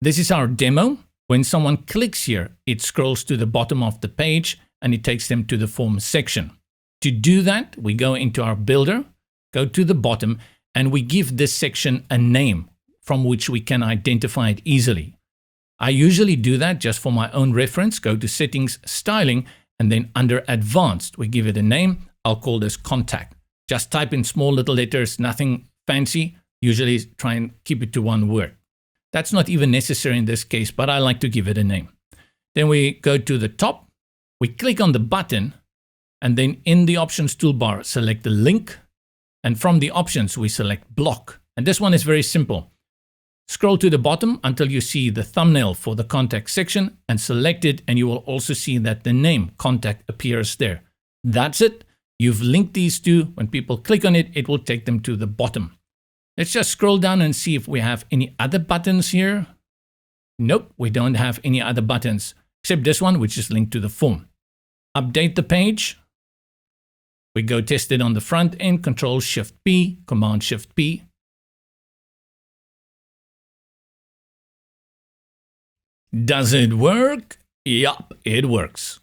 This is our demo. When someone clicks here, it scrolls to the bottom of the page and it takes them to the form section. To do that, we go into our builder, go to the bottom, and we give this section a name from which we can identify it easily. I usually do that just for my own reference. Go to Settings, Styling, and then under Advanced, we give it a name. I'll call this Contact. Just type in small little letters, nothing fancy. Usually try and keep it to one word. That's not even necessary in this case, but I like to give it a name. Then we go to the top, we click on the button, and then in the Options toolbar, select the link. And from the options, we select Block. And this one is very simple. Scroll to the bottom until you see the thumbnail for the contact section and select it, and you will also see that the name Contact appears there. That's it. You've linked these two. When people click on it, it will take them to the bottom. Let's just scroll down and see if we have any other buttons here. Nope, we don't have any other buttons except this one, which is linked to the form. Update the page. We go test it on the front end, Control-Shift-P, Command-Shift-P. Does it work? Yup, it works.